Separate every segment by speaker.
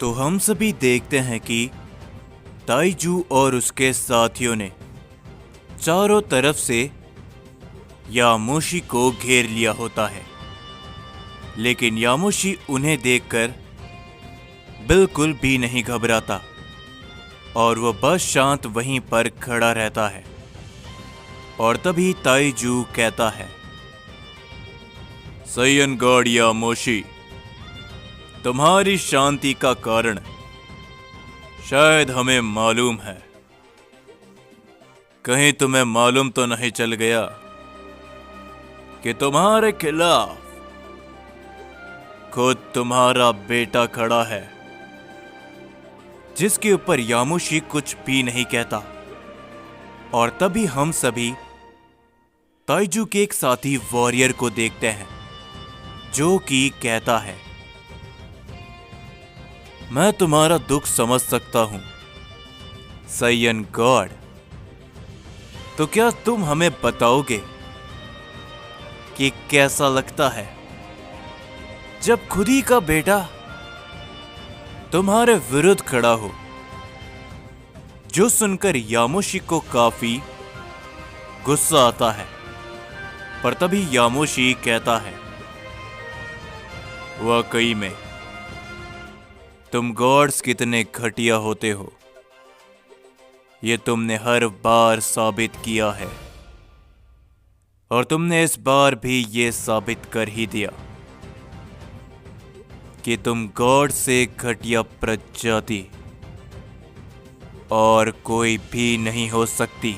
Speaker 1: तो हम सभी देखते हैं कि ताइजू और उसके साथियों ने चारों तरफ से यामोशी को घेर लिया होता है, लेकिन यामोशी उन्हें देखकर बिल्कुल भी नहीं घबराता और वह बस शांत वहीं पर खड़ा रहता है। और तभी ताइजू कहता है, सैयन गॉड यामोशी, तुम्हारी शांति का कारण शायद हमें मालूम है। कहीं तुम्हें मालूम तो नहीं चल गया कि तुम्हारे खिलाफ खुद तुम्हारा बेटा खड़ा है, जिसके ऊपर यामोशी कुछ भी नहीं कहता। और तभी हम सभी ताइजू के एक साथी वॉरियर को देखते हैं, जो कि कहता है, मैं तुम्हारा दुख समझ सकता हूं सैयन गॉड। तो क्या तुम हमें बताओगे कि कैसा लगता है जब खुद ही का बेटा तुम्हारे विरुद्ध खड़ा हो? जो सुनकर यामोशी को काफी गुस्सा आता है, पर तभी यामोशी कहता है, वाकई में तुम गॉड्स कितने घटिया होते हो, ये तुमने हर बार साबित किया है और तुमने इस बार भी ये साबित कर ही दिया कि तुम गॉड से घटिया प्रजाति और कोई भी नहीं हो सकती।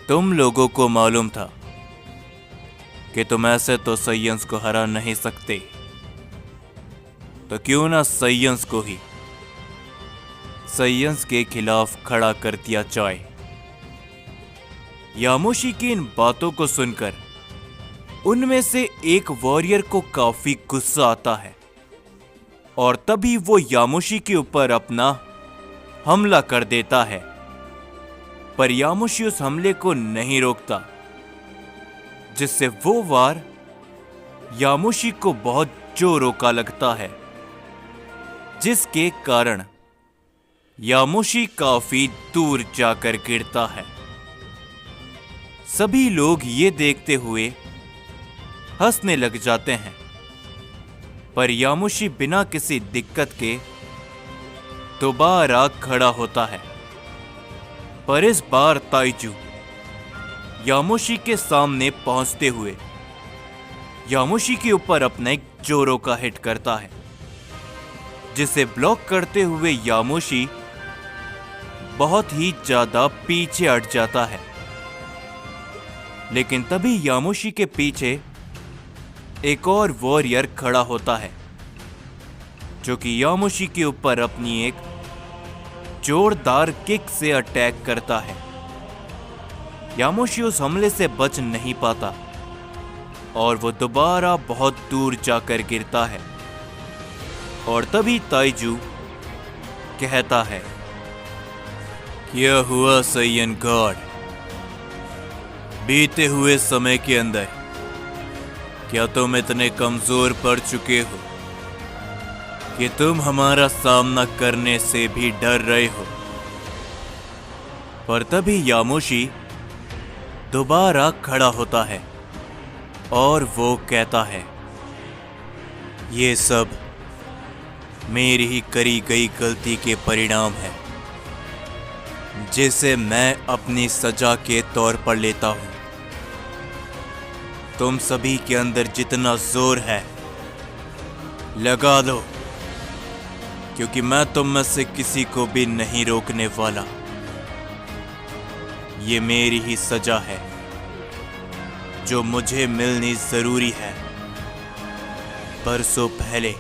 Speaker 1: तुम लोगों को मालूम था कि तुम ऐसे तो सैयन्स को हरा नहीं सकते, तो क्यों ना सैयन्स को ही सैयन्स के खिलाफ खड़ा कर दिया जाए। यामोशी की इन बातों को सुनकर उनमें से एक वॉरियर को काफी गुस्सा आता है और तभी वो यामोशी के ऊपर अपना हमला कर देता है, पर यामोशी उस हमले को नहीं रोकता, जिससे वो वार यामोशी को बहुत जोरों का लगता है, जिसके कारण यामोशी काफी दूर जाकर गिरता है। सभी लोग ये देखते हुए हंसने लग जाते हैं, पर यामोशी बिना किसी दिक्कत के दोबारा खड़ा होता है। पर इस बार ताइजू यामोशी के सामने पहुंचते हुए यामोशी के ऊपर अपना एक जोरों का हिट करता है, जिसे ब्लॉक करते हुए यामोशी बहुत ही ज्यादा पीछे हट जाता है। लेकिन तभी यामोशी के पीछे एक और वॉरियर खड़ा होता है, जो कि यामोशी के ऊपर अपनी एक जोरदार किक से अटैक करता है। यामोशी उस हमले से बच नहीं पाता और वो दोबारा बहुत दूर जाकर गिरता है। और तभी ताइजू कहता है, क्या हुआ सैयन गॉड? बीते हुए समय के अंदर क्या तुम इतने कमजोर पड़ चुके हो कि तुम हमारा सामना करने से भी डर रहे हो? पर तभी यामोशी दोबारा खड़ा होता है और वो कहता है, ये सब मेरी ही करी गई गलती के परिणाम है, जिसे मैं अपनी सजा के तौर पर लेता हूं। तुम सभी के अंदर जितना जोर है लगा दो, क्योंकि मैं तुम में से किसी को भी नहीं रोकने वाला। ये मेरी ही सजा है जो मुझे मिलनी जरूरी है। बरसों पहले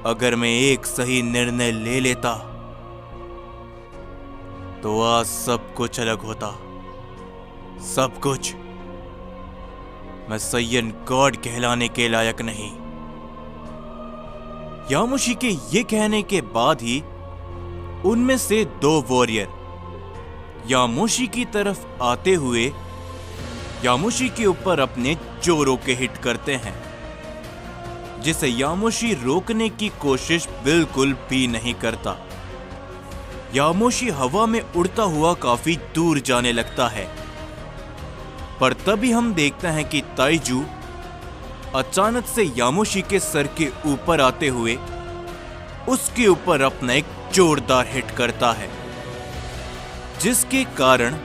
Speaker 1: अगर मैं एक सही निर्णय ले लेता तो आज सब कुछ अलग होता, सब कुछ। मैं सैयन गॉड कहलाने के लायक नहीं। यामोशी के ये कहने के बाद ही उनमें से दो वॉरियर यामोशी की तरफ आते हुए यामोशी के ऊपर अपने जोरों के हिट करते हैं, जिसे यामोशी रोकने की कोशिश बिल्कुल भी नहीं करता। यामोशी हवा में उड़ता हुआ काफी दूर जाने लगता है, पर तभी हम देखते हैं कि ताइजू अचानक से यामोशी के सर के ऊपर आते हुए उसके ऊपर अपना एक जोरदार हिट करता है, जिसके कारण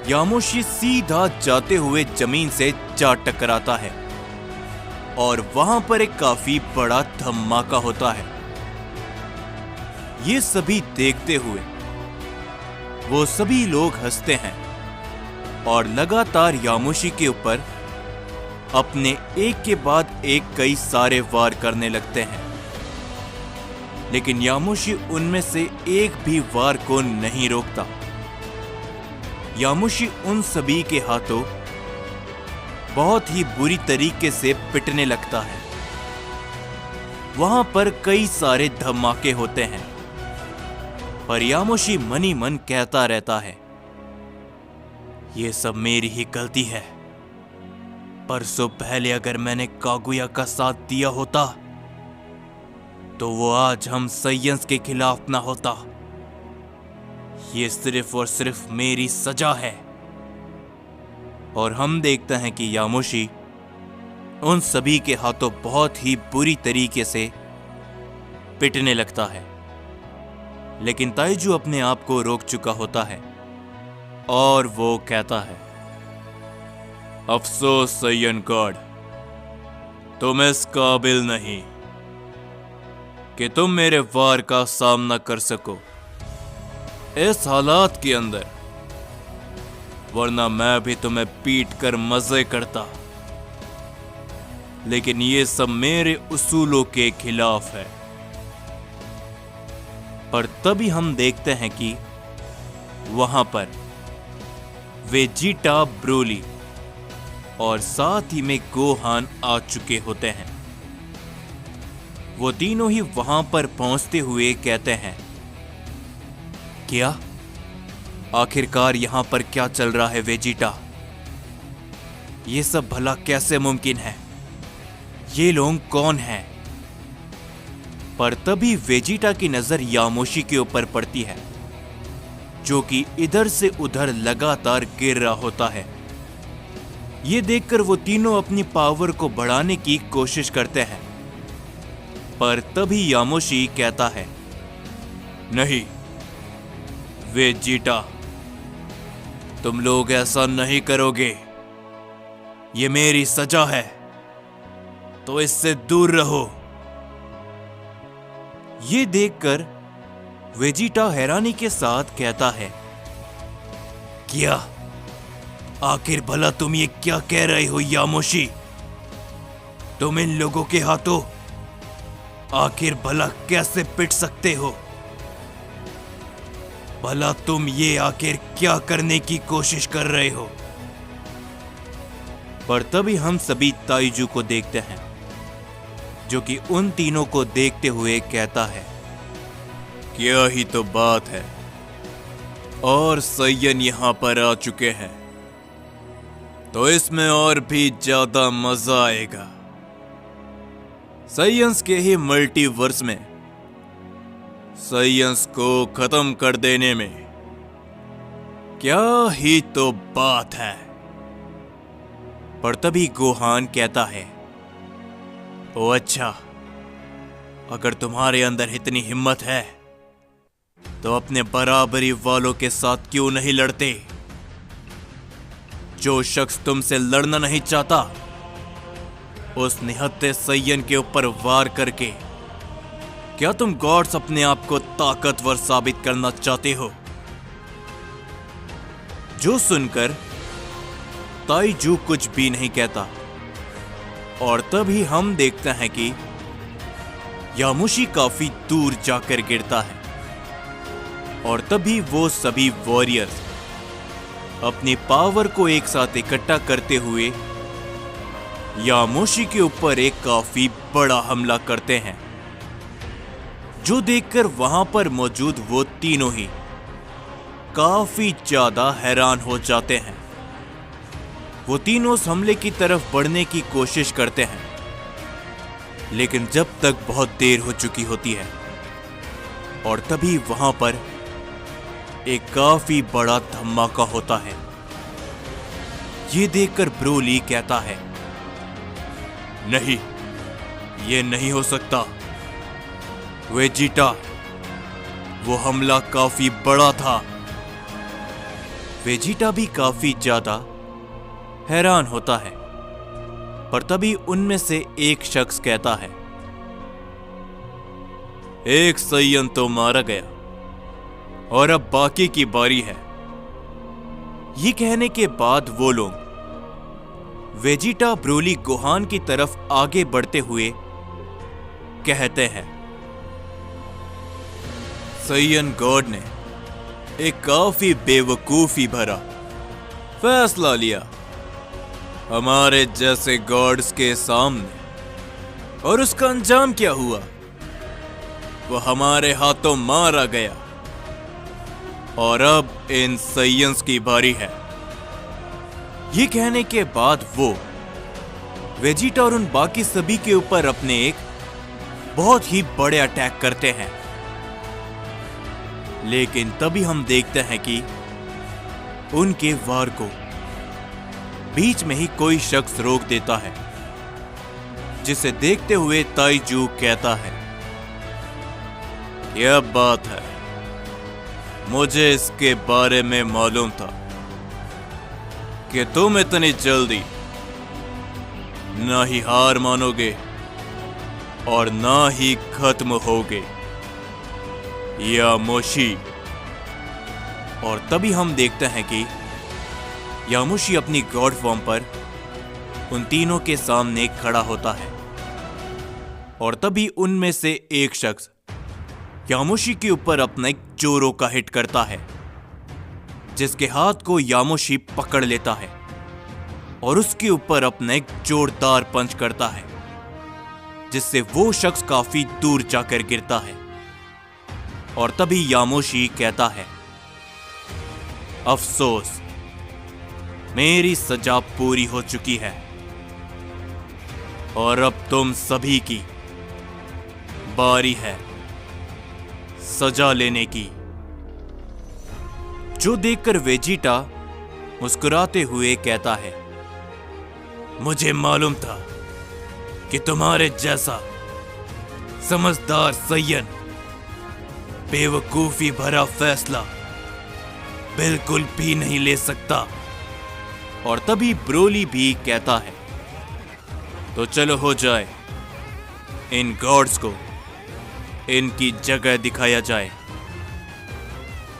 Speaker 1: यामोशी सीधा जाते हुए जमीन से जा टकराता है और वहां पर एक काफी बड़ा धमाका होता है। ये सभी देखते हुए वो सभी लोग हंसते हैं और लगातार यामोशी के ऊपर अपने एक के बाद एक कई सारे वार करने लगते हैं, लेकिन यामोशी उनमें से एक भी वार को नहीं रोकता। यामोशी उन सभी के हाथों बहुत ही बुरी तरीके से पिटने लगता है। वहां पर कई सारे धमाके होते हैं, पर यामोशी मन ही मन कहता रहता है, ये सब मेरी ही गलती है। परसों पहले अगर मैंने कागुया का साथ दिया होता तो वो आज हम साइंस के खिलाफ ना होता। ये सिर्फ और सिर्फ मेरी सजा है। और हम देखते हैं कि यामोशी उन सभी के हाथों बहुत ही बुरी तरीके से पिटने लगता है, लेकिन ताइजू अपने आप को रोक चुका होता है और वो कहता है, अफसोस सैयन गॉड, तुम इस काबिल नहीं कि तुम मेरे वार का सामना कर सको इस हालात के अंदर, वरना मैं भी तुम्हें पीट कर मजे करता। लेकिन ये सब मेरे उसूलों के खिलाफ है। पर तभी हम देखते हैं कि वहां पर वेजिटा, ब्रोली और साथ ही में गोहान आ चुके होते हैं। वो तीनों ही वहां पर पहुंचते हुए कहते हैं, क्या आखिरकार यहां पर क्या चल रहा है वेजिटा? ये सब भला कैसे मुमकिन है? ये लोग कौन हैं? पर तभी वेजिटा की नजर यामोशी के ऊपर पड़ती है, जो कि इधर से उधर लगातार गिर रहा होता है। ये देखकर वो तीनों अपनी पावर को बढ़ाने की कोशिश करते हैं, पर तभी यामोशी कहता है, नहीं वेजिटा, तुम लोग ऐसा नहीं करोगे। ये मेरी सजा है, तो इससे दूर रहो। ये देखकर वेजिटा हैरानी के साथ कहता है, क्या? आखिर भला तुम ये क्या कह रहे हो यामोशी? तुम इन लोगों के हाथों आखिर भला कैसे पिट सकते हो? भला तुम ये आखिर क्या करने की कोशिश कर रहे हो? पर तभी हम सभी ताइजू को देखते हैं, जो कि उन तीनों को देखते हुए कहता है, क्या ही तो बात है, और सैयन यहां पर आ चुके हैं, तो इसमें और भी ज्यादा मजा आएगा। साइंस के ही मल्टीवर्स में साइंस को खत्म कर देने में क्या ही तो बात है। पर तभी गोहान कहता है, ओ अच्छा, अगर तुम्हारे अंदर इतनी हिम्मत है तो अपने बराबरी वालों के साथ क्यों नहीं लड़ते? जो शख्स तुमसे लड़ना नहीं चाहता, उस निहत्थे सैयन के ऊपर वार करके क्या तुम गॉड्स अपने आप को ताकतवर साबित करना चाहते हो? जो सुनकर ताइजू कुछ भी नहीं कहता, और तभी हम देखते हैं कि यामोशी काफी दूर जाकर गिरता है, और तभी वो सभी वॉरियर्स अपनी पावर को एक साथ इकट्ठा करते हुए यामोशी के ऊपर एक काफी बड़ा हमला करते हैं, जो देखकर वहां पर मौजूद वो तीनों ही काफी ज्यादा हैरान हो जाते हैं। वो तीनों उस हमले की तरफ बढ़ने की कोशिश करते हैं, लेकिन जब तक बहुत देर हो चुकी होती है और तभी वहां पर एक काफी बड़ा धमाका होता है। ये देखकर ब्रोली कहता है, नहीं, ये नहीं हो सकता। वेजिटा, वो हमला काफी बड़ा था। वेजिटा भी काफी ज्यादा हैरान होता है, पर तभी उनमें से एक शख्स कहता है, एक सैयन तो मारा गया और अब बाकी की बारी है। ये कहने के बाद वो लोग वेजिटा ब्रोली गोहान की तरफ आगे बढ़ते हुए कहते हैं, सैयन गॉड ने एक काफी बेवकूफी भरा फैसला लिया हमारे जैसे गॉड्स के सामने, और उसका अंजाम क्या हुआ? वो हमारे हाथों मारा गया और अब इन सैयंस की बारी है। ये कहने के बाद वो वेजिटा और उन बाकी सभी के ऊपर अपने एक बहुत ही बड़े अटैक करते हैं। लेकिन तभी हम देखते हैं कि उनके वार को बीच में ही कोई शख्स रोक देता है, जिसे देखते हुए ताइजू कहता है, यह बात है, मुझे इसके बारे में मालूम था कि तुम इतनी जल्दी ना ही हार मानोगे और ना ही खत्म होगे, यामोशी। और तभी हम देखते हैं कि यामोशी अपनी गॉड फॉर्म पर उन तीनों के सामने खड़ा होता है, और तभी उनमें से एक शख्स यामोशी के ऊपर अपना एक जोरों का हिट करता है, जिसके हाथ को यामोशी पकड़ लेता है और उसके ऊपर अपना एक जोरदार पंच करता है, जिससे वो शख्स काफी दूर जाकर गिरता है। और तभी यामोशी कहता है, अफसोस, मेरी सजा पूरी हो चुकी है और अब तुम सभी की बारी है सजा लेने की। जो देखकर वेजिटा मुस्कुराते हुए कहता है, मुझे मालूम था कि तुम्हारे जैसा समझदार सैयन बेवकूफी भरा फैसला बिल्कुल भी नहीं ले सकता। और तभी ब्रोली भी कहता है, तो चलो हो जाए, इन गॉड्स को इनकी जगह दिखाया जाए।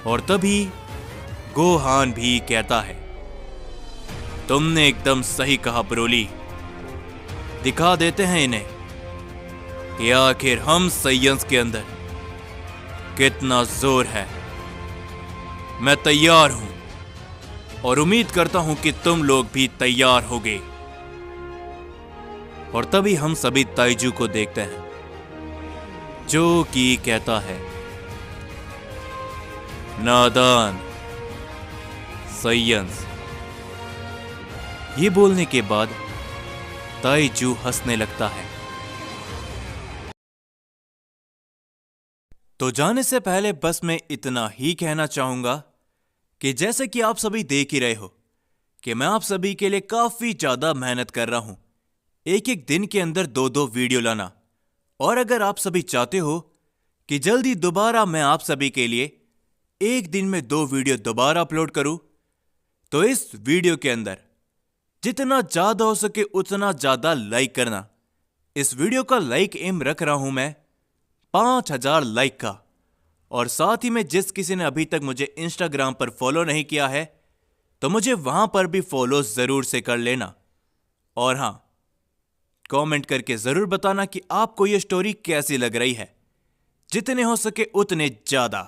Speaker 1: और तभी गोहान भी कहता है, तुमने एकदम सही कहा ब्रोली, दिखा देते हैं इन्हें कि आखिर हम सैयंस के अंदर कितना जोर है। मैं तैयार हूं और उम्मीद करता हूं कि तुम लोग भी तैयार होगे। और तभी हम सभी ताइजू को देखते हैं, जो कि कहता है, नादान सैयंस। ये बोलने के बाद ताइजू हंसने लगता है। तो जाने से पहले बस मैं इतना ही कहना चाहूंगा कि जैसे कि आप सभी देख ही रहे हो कि मैं आप सभी के लिए काफी ज्यादा मेहनत कर रहा हूं, एक एक दिन के अंदर 2-2 वीडियो लाना। और अगर आप सभी चाहते हो कि जल्दी दोबारा मैं आप सभी के लिए एक दिन में 2 वीडियो दोबारा अपलोड करूं, तो इस वीडियो के अंदर जितना ज्यादा हो सके उतना ज्यादा लाइक करना। इस वीडियो का लाइक एम रख रहा हूं मैं 5000 लाइक का। और साथ ही में जिस किसी ने अभी तक मुझे इंस्टाग्राम पर फॉलो नहीं किया है, तो मुझे वहां पर भी फॉलो जरूर से कर लेना। और हां, कमेंट करके जरूर बताना कि आपको यह स्टोरी कैसी लग रही है, जितने हो सके उतने ज्यादा।